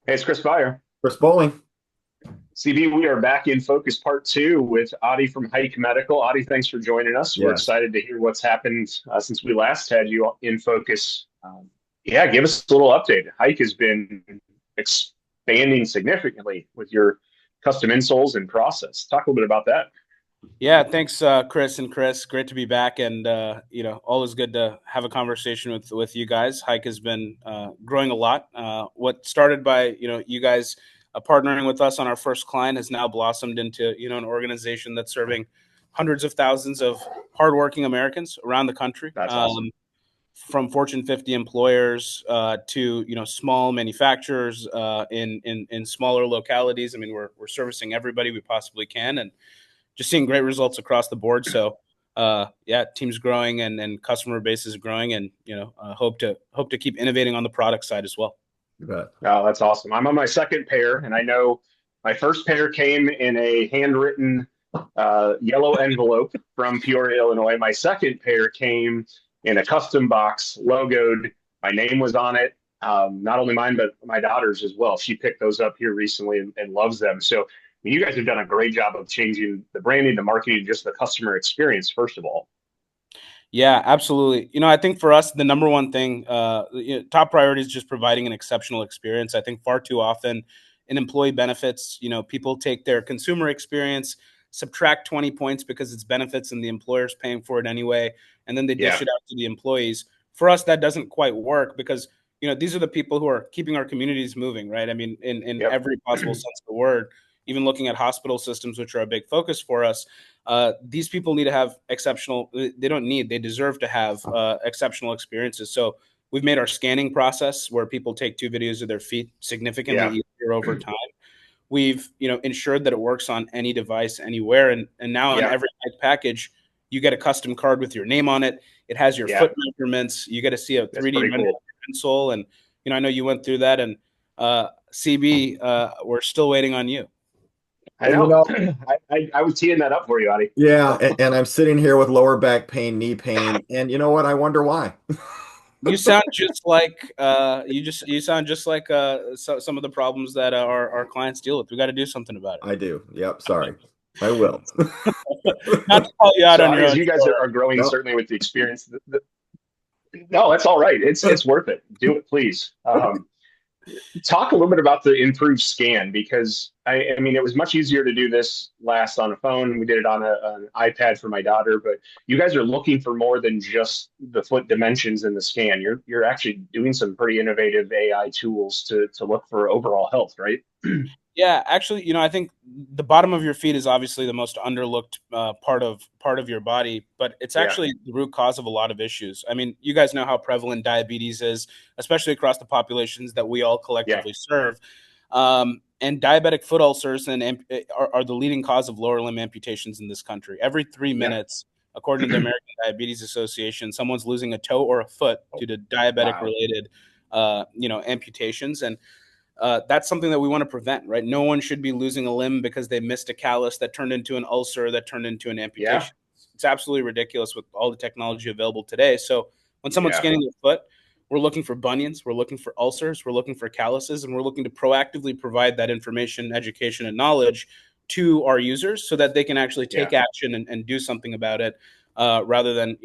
Hey, it's Chris Fire. Chris Bowling. CB, we are back in focus part two with Aadi from Hike Medical. Aadi, thanks for joining us. We're Yes. excited to hear what's happened since we last had you in focus. Yeah, give us a little update. Hike has been expanding significantly with your custom insoles and process. Talk a little bit about that. Yeah, thanks, Chris and Chris. Great to be back, and always good to have a conversation with you guys. Hike has been growing a lot. What started by you guys partnering with us on our first client has now blossomed into an organization that's serving hundreds of thousands of hardworking Americans around the country. That's awesome. From Fortune 50 employers to small manufacturers in smaller localities. I mean, we're servicing everybody we possibly can, and just seeing great results across the board. So yeah, team's growing and customer base is growing, and hope to keep innovating on the product side as well. You bet. Oh, that's awesome. I'm on my second pair, and I know my first pair came in a handwritten yellow envelope from Peoria, Illinois. My second pair came in a custom box, logoed. My name was on it. Not only mine, but my daughter's as well. She picked those up here recently and loves them. So, I mean, you guys have done a great job of changing the branding, the marketing, just the customer experience, first of all. Yeah, absolutely. I think for us, the number one thing, top priority is just providing an exceptional experience. I think far too often in employee benefits, people take their consumer experience, subtract 20 points because it's benefits and the employer's paying for it anyway, and then they dish Yeah. it out to the employees. For us, that doesn't quite work because, these are the people who are keeping our communities moving, right? I mean, in Yep. every possible sense of the word, even looking at hospital systems, which are a big focus for us. These people need to have exceptional, they don't need, they deserve to have exceptional experiences. So we've made our scanning process where people take two videos of their feet significantly Yeah. easier over time. We've, ensured that it works on any device anywhere. And now on Yeah. every package, you get a custom card with your name on it. It has your Yeah. foot measurements. You get to see a That's 3D pretty render of cool. your insole. And, I know you went through that. And CB, we're still waiting on you. I And know. I was teeing that up for you, Adi. yeah, and I'm sitting here with lower back pain, knee pain, and you know what? I wonder why. You sound just like you sound just like some of the problems that our clients deal with. We got to do something about I do. Yep, sorry. I will. it. Not to call you out So, on Adi, your as own you guys story. are growing, No, certainly with the experience, no, that's all right. It's worth it. Do it, please. Talk a little bit about the improved scan because I mean, it was much easier to do this last on a phone. We did it on an iPad for my daughter, but you guys are looking for more than just the foot dimensions in the scan. You're actually doing some pretty innovative AI tools to look for overall health, right? Yeah, actually, I think the bottom of your feet is obviously the most underlooked part of your body, but it's Yeah, actually the root cause of a lot of issues. I mean, you guys know how prevalent diabetes is, especially across the populations that we all yeah, collectively serve. And diabetic foot ulcers are the leading cause of lower limb amputations in this country. Every three yeah. minutes, according to the American Diabetes Association, someone's losing a toe or a foot due to diabetic Wow. related, amputations. And that's something that we want to prevent, right? No one should be losing a limb because they missed a callus that turned into an ulcer that turned into an Yeah, amputation. It's absolutely ridiculous with all the technology available today. So when someone's yeah, scanning their foot, we're looking for bunions, we're looking for ulcers, we're looking for calluses, and we're looking to proactively provide that information, education, and knowledge to our users so that they can actually yeah, take action and do something about it, rather than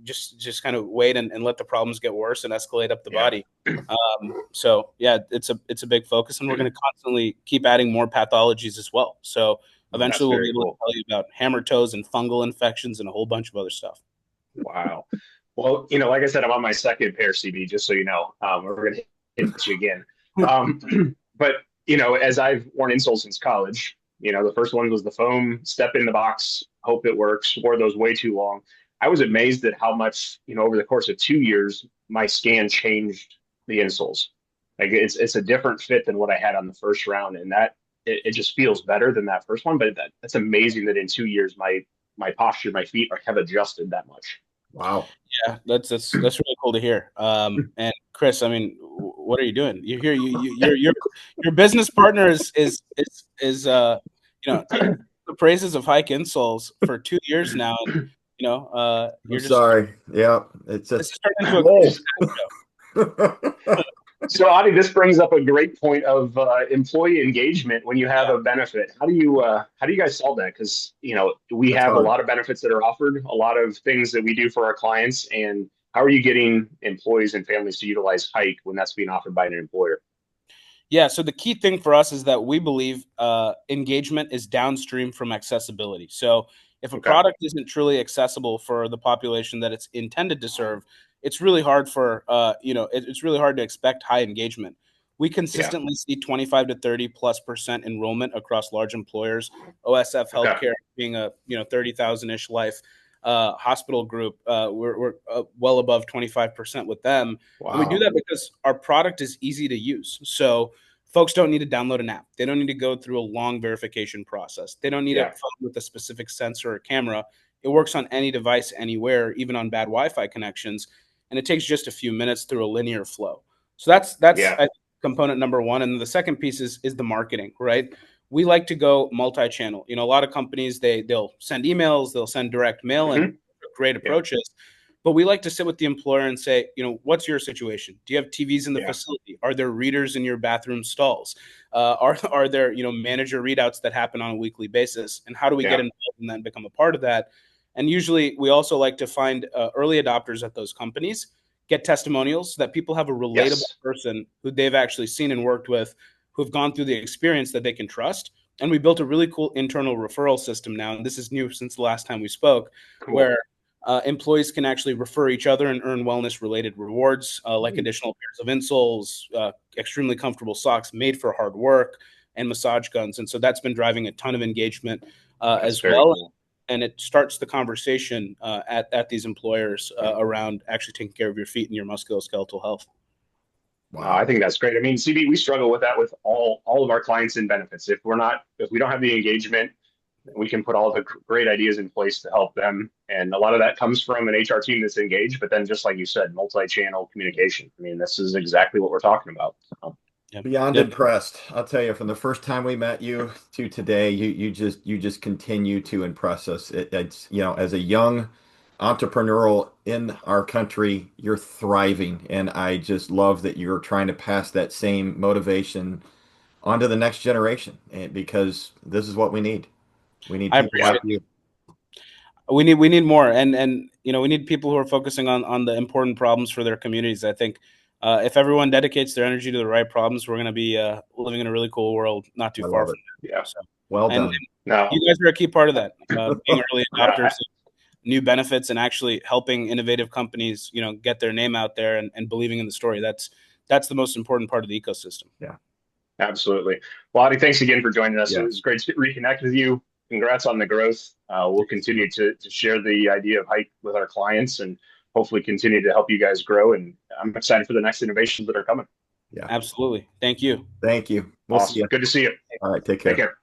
just kind of wait and let the problems get worse and escalate up the yeah. body. So yeah, it's a big focus, and we're going to constantly keep adding more pathologies as well. So That's eventually, we'll be very able to cool. tell you about hammer toes and fungal infections and a whole bunch of other stuff. Wow. Well, like I said, I'm on my second pair, CB, just so you know. We're going to hit you again. But, as I've worn insoles since college, the first one was the foam, step in the box, hope it works, wore those way too long. I was amazed at how much, over the course of 2 years, my scan changed the insoles. Like it's a different fit than what I had on the first round. And that it just feels better than that first one. But that's amazing that in 2 years, my posture, my feet have adjusted that much. wow. Yeah, that's really cool to hear. And Chris, I mean, what are you doing? You're here. Your business partner is the praises of Hike Insoles for 2 years now, and I'm you're just sorry. Yeah, it's this just has turned into a whoa. Chris show. Adi, this brings up a great point of employee engagement when you have a benefit. How do you guys solve that? Because we That's have a hard. lot of benefits that are offered, a lot of things that we do for our clients, and how are you getting employees and families to utilize Hike when that's being offered by an employer? Yeah, so the key thing for us is that we believe engagement is downstream from accessibility. So if a Okay. product isn't truly accessible for the population that it's intended to serve, it's really hard for it's really hard to expect high engagement. We Yeah. consistently see 25 to 30+% enrollment across large employers. OSF Okay. Healthcare being a 30,000 ish life hospital group, we're well above 25% with them. And we do Wow. that because our product is easy to use. So folks don't need to download an app. They don't need to go through a long verification process. They don't need a Yeah. phone with a specific sensor or camera. It works on any device, anywhere, even on bad Wi-Fi connections, and it takes just a few minutes through a linear flow. So that's Yeah. I think, component number one. And the second piece is the marketing, right? We like to go multi-channel. A lot of companies they'll send emails, they'll send direct mail, and Hmm. great Yeah. approaches. But we like to sit with the employer and say, what's your situation? Do you have TVs in the Yeah. facility? Are there readers in your bathroom stalls? Are there manager readouts that happen on a weekly basis? And how do we get Yeah. involved and then become a part of that? And usually, we also like to find early adopters at those companies, get testimonials so that people have a relatable Yes. person who they've actually seen and worked with, who've gone through the experience that they can trust. And we built a really cool internal referral system now, and this is new since the last time we spoke, Cool. where employees can actually refer each other and earn wellness-related rewards, like additional pairs of insoles, extremely comfortable socks made for hard work, and massage guns. And so that's been driving a ton of engagement That's as very well. cool. And it starts the conversation at these employers around actually taking care of your feet and your musculoskeletal health. No, Wow. I think that's great. I mean, CB, we struggle with that with all of our clients and benefits. If we don't have the engagement, we can put all the great ideas in place to help them. And a lot of that comes from an HR team that's engaged, but then just like you said, multi-channel communication. I mean, this is exactly what we're talking about. So, Yep. Beyond Yep. impressed. I'll tell you, from the first time we met you to today, you just continue to impress us. It's as a young entrepreneurial in our country, you're thriving, and I just love that you're trying to pass that same motivation on to the next generation, and because this is what we need. We need I people like appreciate you. we need more, and we need people who are focusing on the important problems for their communities. I think if everyone dedicates their energy to the right problems, we're going to be living in a really cool world not too I far love from it. now. yeah. So, Well and done. No. you guys are a key part of that, being early adopters Yeah. of new benefits and actually helping innovative companies get their name out there, and believing in the story. That's the most important part of the ecosystem. Yeah. Absolutely. Well, Adi, thanks again for joining us. It Yeah. was great to reconnect with you. Congrats on the growth. We'll continue to share the idea of Hike with our clients and hopefully continue to help you guys grow. And I'm excited for the next innovations that are coming. Yeah. Absolutely. Thank you. Thank you. We'll see Awesome. you. Good to see you. All right. Take Take care. care.